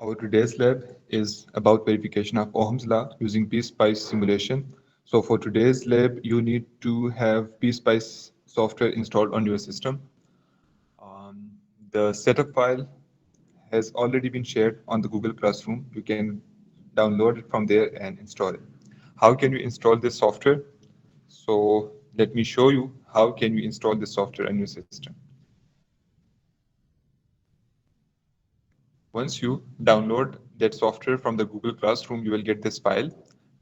Our today's lab is about verification of Ohm's law using PSpice simulation. So for today's lab, you need to have PSpice software installed on your system. Um, the setup file has already been shared on the Google Classroom. You can download it from there and install it. How can you install this software? So let me show you how can you install this software on your system. Once you download that software from the Google Classroom, you will get this file,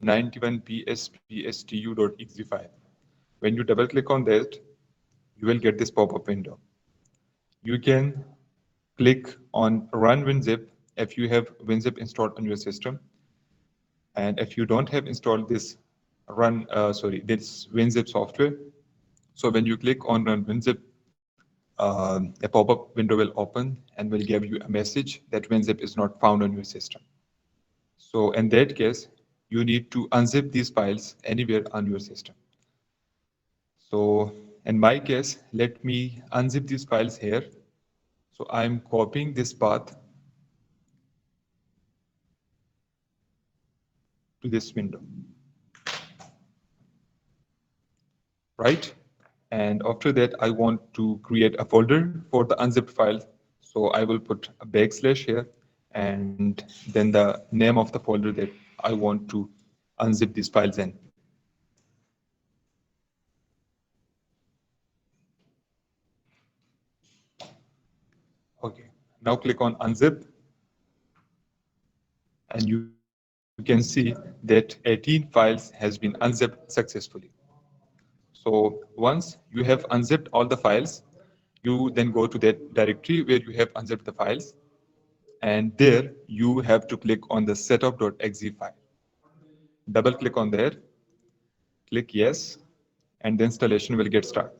91pspstu.exe file. When you double click on that, you will get this pop-up window. You can click on Run WinZip if you have WinZip installed on your system. And if you don't have installed this this WinZip software, so when you click on Run WinZip, a pop-up window will open and will give you a message that WinZip is not found on your system. So in that case, you need to unzip these files anywhere on your system. So in my case, let me unzip these files here. So I'm copying this path to this window, right? And after that, I want to create a folder for the unzipped file. So I will put a backslash here and then the name of the folder that I want to unzip these files in. Okay, now click on unzip and you can see that 18 files has been unzipped successfully. So once you have unzipped all the files, you then go to that directory where you have unzipped the files, and there you have to click on the setup.exe file. Double click on there, click yes, and the installation will get started.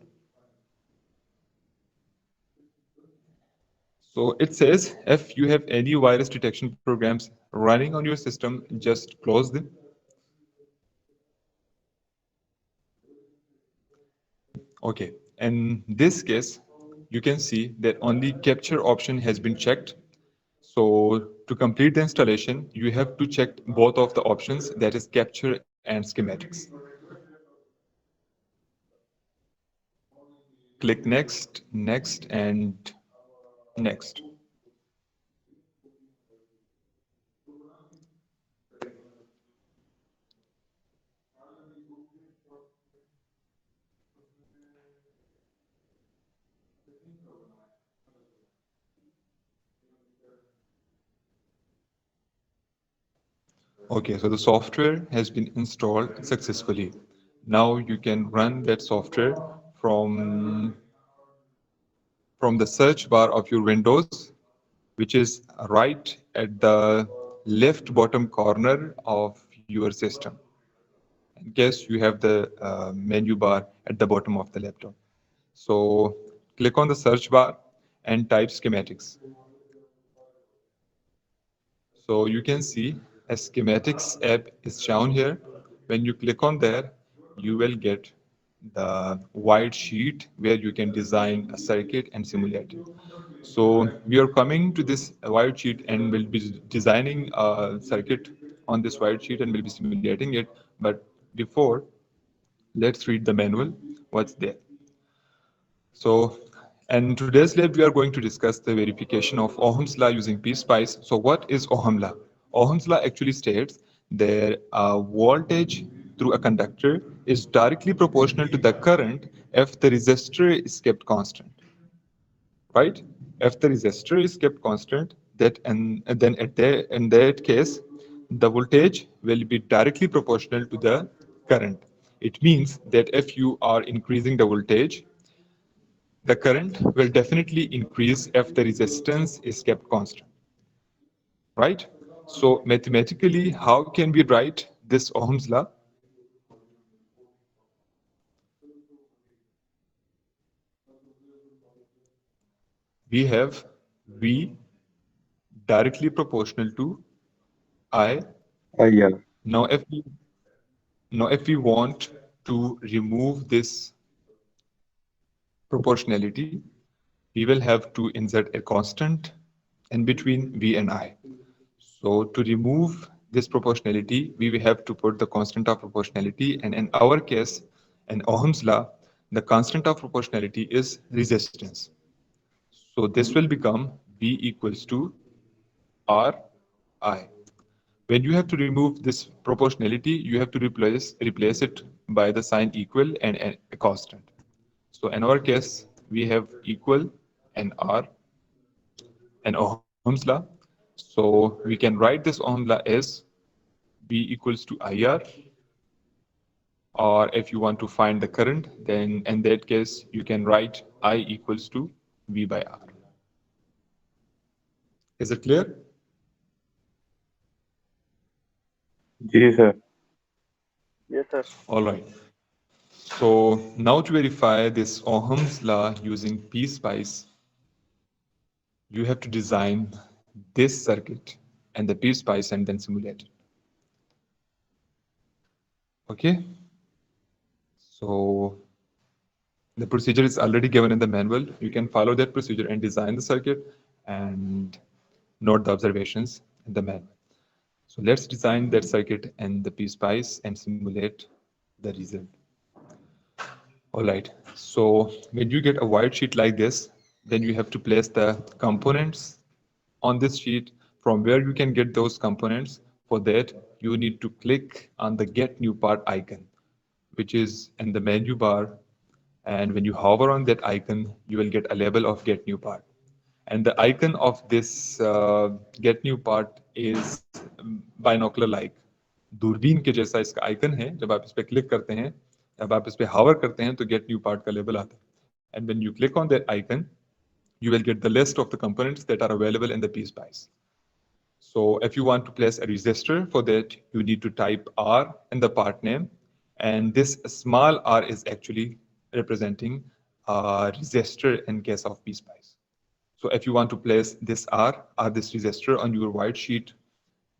So it says if you have any virus detection programs running on your system, just close them. Okay, in this case, you can see that only capture option has been checked. So to complete the installation, you have to check both of the options, that is capture and schematics. Click next, next, and next. Okay, so the software has been installed successfully. Now you can run that software from, from the search bar of your Windows, which is right at the left bottom corner of your system. In case you have the menu bar at the bottom of the laptop. So click on the search bar and type schematics. So you can see a schematics app is shown here. When you click on there, you will get the white sheet where you can design a circuit and simulate it. So we are coming to this white sheet and will be designing a circuit on this white sheet and will be simulating it. But before, let's read the manual, what's there. So, in today's lab, we are going to discuss the verification of Ohm's law using PSpice. So what is Ohm's law? Ohm's law actually states that voltage through a conductor is directly proportional to the current if the resistor is kept constant, right? If the resistor is kept constant, and then in that case, the voltage will be directly proportional to the current. It means that if you are increasing the voltage, the current will definitely increase if the resistance is kept constant, right? So mathematically, how can we write this Ohm's law? We have V directly proportional to I. Yeah. Now, if we want to remove this proportionality, we will have to insert a constant in between V and I. So to remove this proportionality, we will have to put the constant of proportionality. And in our case, in Ohm's law, the constant of proportionality is resistance. So this will become V equals to Ri. When you have to remove this proportionality, you have to replace it by the sign equal and a constant. So in our case, we have equal and R and Ohm's law. So we can write this Ohm's law as V equals to IR, or if you want to find the current, then in that case, you can write I equals to V by R. Is it clear? जी sir. Yes, sir. All right. So now to verify this Ohm's law using PSpice, you have to design this circuit and the PSpice and then simulate it. Okay. So the procedure is already given in the manual. You can follow that procedure and design the circuit and note the observations in the manual. So let's design that circuit and the PSpice and simulate the result. All right. So when you get a white sheet like this, then you have to place the components on this sheet from where you can get those components. For that, you need to click on the Get New Part icon, which is in the menu bar. And when you hover on that icon, you will get a label of Get New Part. And the icon of this Get New Part is binocular like. दूरबीन के जैसा इसका icon है. जब आप इस पर click करते हैं, जब आप इस पर हावर करते हैं, तो गेट न्यू पार्ट का लेबल आता है. And when you click on that icon, you will get the list of the components that are available in the PSpice. So if you want to place a resistor, for that you need to type R in the part name, and this small r is actually representing a resistor in case of PSpice. So if you want to place this R or this resistor on your white sheet,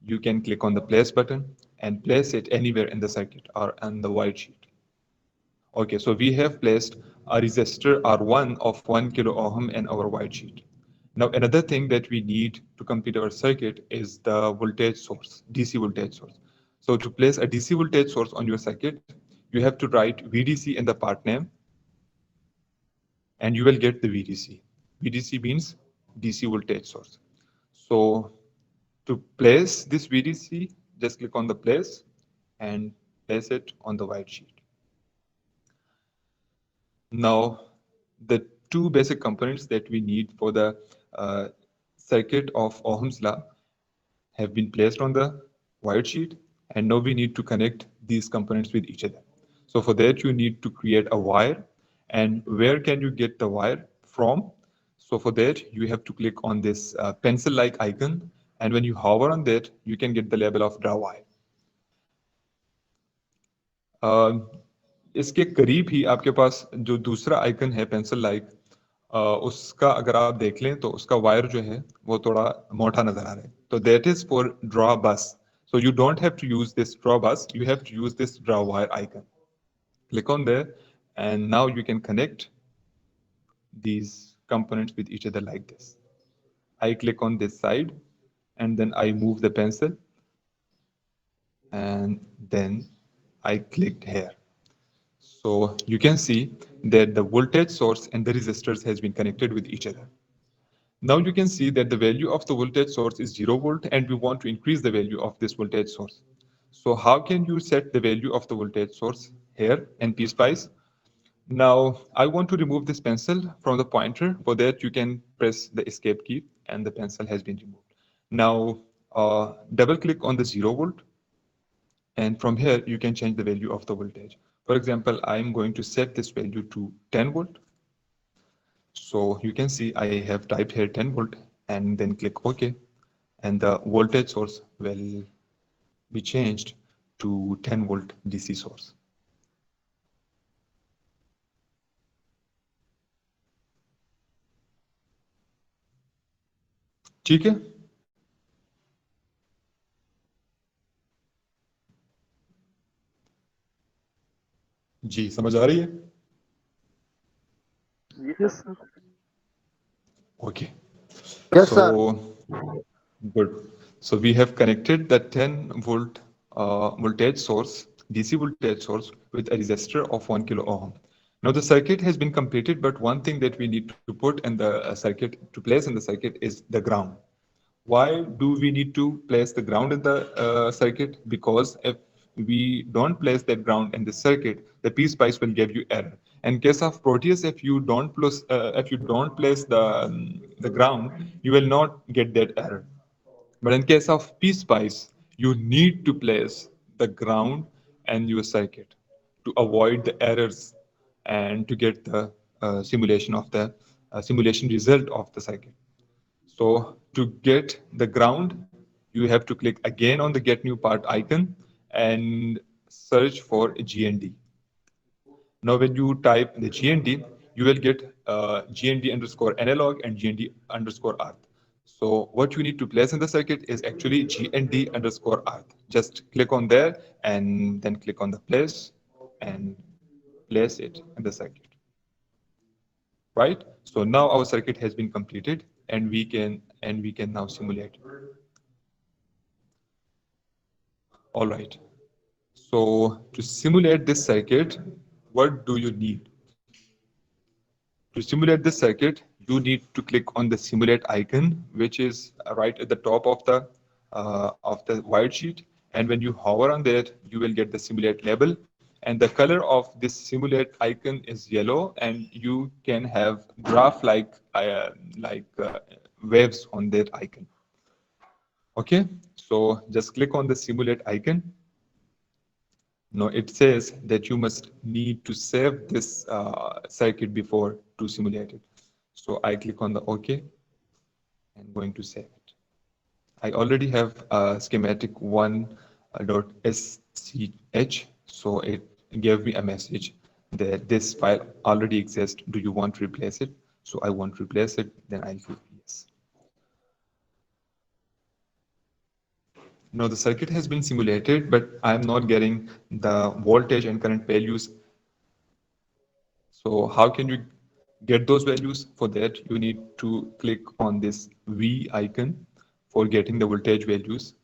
you can click on the place button and place it anywhere in the circuit or on the white sheet. Okay, so we have placed a resistor R1 of 1 kilo ohm in our white sheet. Now, another thing that we need to complete our circuit is the voltage source, DC voltage source. So to place a DC voltage source on your circuit, you have to write VDC in the part name, and you will get the VDC. VDC means DC voltage source. So to place this VDC, just click on the place and place it on the white sheet. Now, the two basic components that we need for the circuit of Ohm's law have been placed on the white sheet, and now we need to connect these components with each other. So for that, you need to create a wire. And where can you get the wire from? So for that, you have to click on this pencil-like icon, and when you hover on that, you can get the label of draw wire. इसके करीब ही आपके पास जो दूसरा icon है pencil like, उसका अगर आप देख लें तो उसका वायर जो है वो थोड़ा मोटा नजर आ रहा है. तो that is for draw bus. So you don't have to use this draw bus, you have to use this draw wire icon. Click on there, and now you can connect these components with each other like this. I click on this side, and then I move the pencil, and then I clicked here. So you can see that the voltage source and the resistors has been connected with each other. Now you can see that the value of the voltage source is 0 volt, and we want to increase the value of this voltage source. So how can you set the value of the voltage source here in PSpice? Now I want to remove this pencil from the pointer. For that, you can press the escape key and the pencil has been removed. Now double click on the 0 volt, and from here you can change the value of the voltage. For example, I'm going to set this value to 10 volt. So you can see I have typed here 10 volt and then click OK, and the voltage source will be changed to 10 volt DC source. ठीक है? जी समझ आ रही है? Yes, sir. Okay. Yes, So sir. good. So we have connected the 10 volt voltage source, DC voltage source, with a resistor of 1 kilo ohm. Now the circuit has been completed, but one thing that we need to put in the circuit, to place in the circuit, is the ground. Why do we need to place the ground in the circuit? Because if we don't place that ground in the circuit, the PSpice will give you error. In case of Proteus, if you don't place the ground, you will not get that error. But in case of PSpice, you need to place the ground and your circuit to avoid the errors and to get the simulation result of the circuit. So to get the ground, you have to click again on the Get New Part icon and search for GND. Now, when you type the GND, you will get GND underscore analog and GND underscore earth. So what you need to place in the circuit is actually GND underscore earth. Just click on there and then click on the place and place it in the circuit. Right? So now our circuit has been completed and we can now simulate. All right. So to simulate this circuit, what do you need? To simulate this circuit, you need to click on the simulate icon, which is right at the top of the white sheet. And when you hover on that, you will get the simulate label. And the color of this simulate icon is yellow, and you can have graph waves on that icon. Okay, so just click on the simulate icon. No, it says that you must need to save this circuit before to simulate it. So I click on the OK and going to save it. I already have schematic 1.sch, so it gave me a message that this file already exists. Do you want to replace it? So I want to replace it, then I'll click yes. Now the circuit has been simulated, but I'm not getting the voltage and current values. So how can you get those values? For that, you need to click on this V icon for getting the voltage values,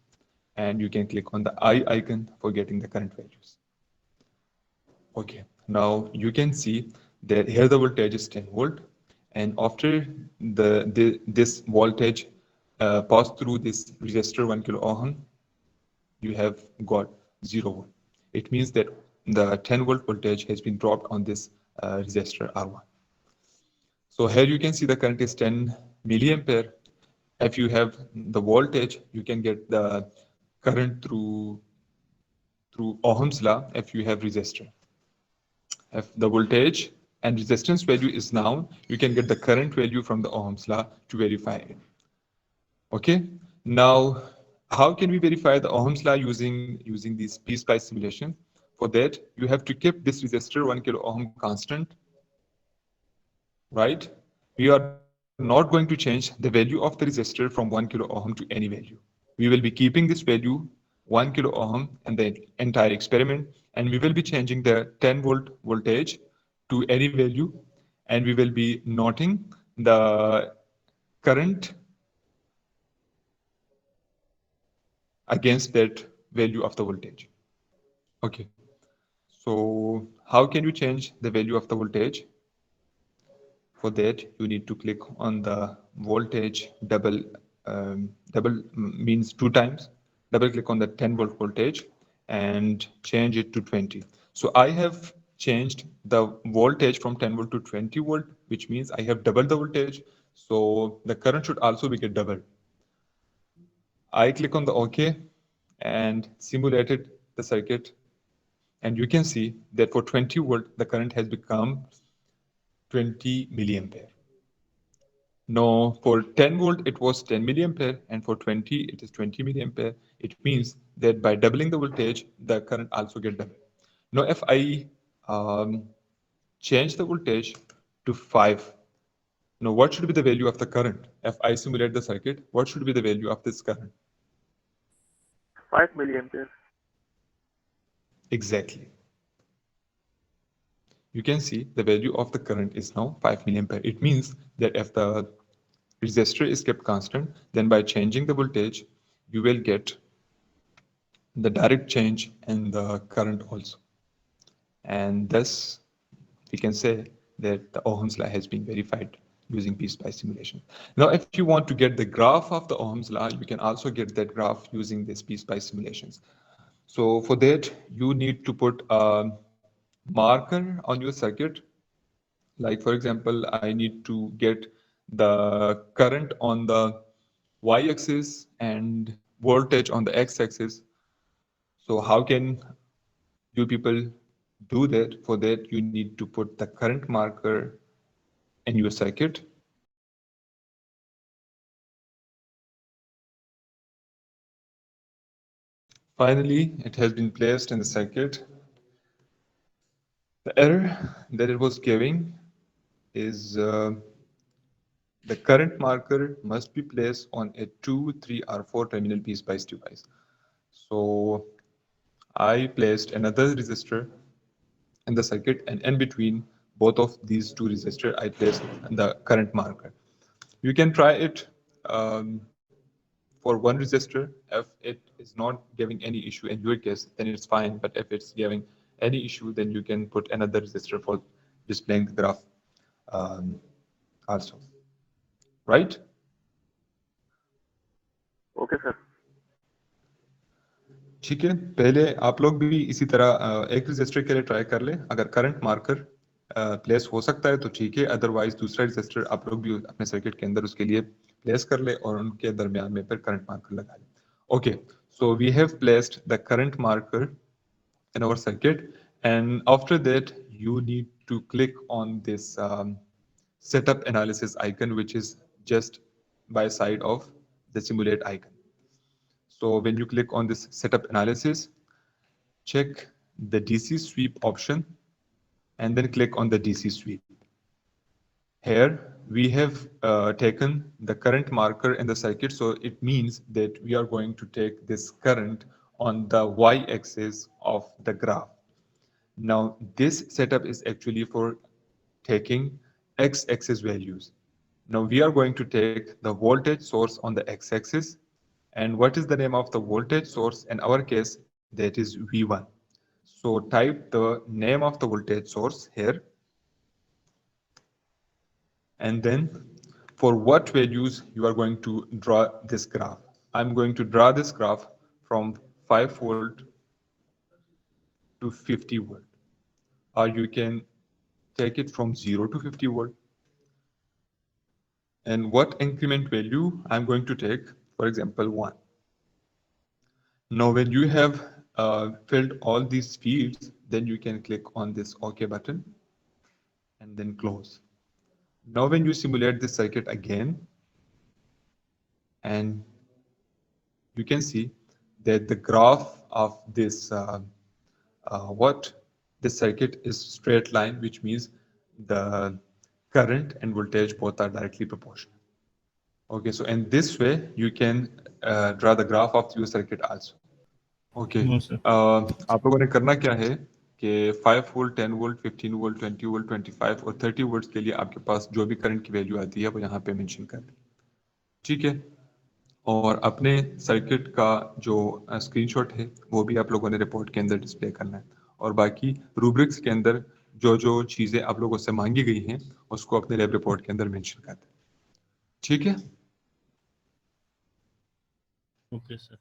and you can click on the I icon for getting the current values. Okay, now you can see that here the voltage is 10 volt, and after this voltage passed through this resistor 1 kilo ohm, you have got 0 volt. It means that the 10 volt voltage has been dropped on this resistor R1. So here you can see the current is 10 milliampere. If you have the voltage, you can get the current through Ohm's law if you have resistor. If the voltage and resistance value is known, you can get the current value from the Ohm's law to verify it. Okay, now how can we verify the Ohm's law using these PSpice simulation? For that, you have to keep this resistor 1 kilo ohm constant, right? We are not going to change the value of the resistor from 1 kilo ohm to any value. We will be keeping this value 1 kilo ohm in the entire experiment, and we will be changing the 10 volt voltage to any value, and we will be noting the current against that value of the voltage. Okay, so how can you change the value of the voltage? For that, you need to click on the voltage double means 2 times. Double click on the 10 volt voltage and change it to 20. So I have changed the voltage from 10 volt to 20 volt, which means I have doubled the voltage. So the current should also be get doubled. I click on the OK and simulated the circuit. And you can see that for 20 volt, the current has become 20 milliampere. Now, for 10 volt, it was 10 milliampere, and for 20, it is 20 milliampere. It means that by doubling the voltage, the current also get doubled. Now, if I change the voltage to 5, now what should be the value of the current? If I simulate the circuit, what should be the value of this current? 5 milliampere. Exactly. You can see the value of the current is now 5 milliampere. It means that if the resistor is kept constant, then by changing the voltage, you will get the direct change in the current also. And thus, we can say that the Ohm's law has been verified using PSpice simulation. Now, if you want to get the graph of the Ohm's law, you can also get that graph using this PSpice simulations. So for that, you need to put a marker on your circuit. Like for example, I need to get the current on the y-axis and voltage on the x-axis. So how can you people do that? For that, you need to put the current marker in your circuit. Finally, it has been placed in the circuit. The error that it was giving is the current marker must be placed on a 2, 3, or 4 terminal PSpice device. So I placed another resistor in the circuit, and in between both of these two resistors, I placed the current marker. You can try it for one resistor. If it is not giving any issue in your case, then it's fine. But if it's giving any issue, then you can put another resistor for displaying the graph also. Right? Okay, sir. ठीक है, पहले आप लोग भी इसी तरह एक register के लिए ट्राई कर ले. अगर करंट मार्कर प्लेस हो सकता है तो ठीक है, अदरवाइज दूसरा रजिस्टर आप लोग भी अपने सर्किट के अंदर उसके लिए प्लेस कर ले और उनके दरमियान में फिर करंट मार्कर लगा ले. Okay, so we have placed the current marker in our circuit, and after that you need to click on this setup analysis icon, which is just by side of the simulate icon. So when you click on this setup analysis, check the DC sweep option and then click on the DC sweep. Here we have taken the current marker in the circuit, so it means that we are going to take this current on the y-axis of the graph. Now this setup is actually for taking x-axis values. Now we are going to take the voltage source on the x-axis, and what is the name of the voltage source? In our case, that is V1. So type the name of the voltage source here, and then for what values you are going to draw this graph. I'm going to draw this graph from 5 volt to 50 volt, or you can take it from 0 to 50 volt. And what increment value I'm going to take, for example, 1. Now when you have filled all these fields, then you can click on this OK button and then close. Now when you simulate this circuit again, and you can see that the graph of this this circuit is straight line, which means the current and voltage both are directly proportional. Okay, so in this way you can draw the graph of your circuit also. Okay, No, sir. आप लोगों ने करना क्या है कि 5 volt, 10 volt, 15 volt, 20 volt, 25 और 30 volt के लिए आपके पास जो भी करंट की वैल्यू आती है वो यहाँ पे मेंशन कर दें. ठीक है, और अपने सर्किट का जो स्क्रीनशॉट है वो भी आप लोगों ने रिपोर्ट के अंदर डिस्प्ले करना है, और बाकी रूब्रिक्स के अंदर जो जो चीज़ें आप लोगों से मांगी गई हैं उसको अपने लैब रिपोर्ट के अंदर मेंशन कर दें. ठीक है. Okay, sir.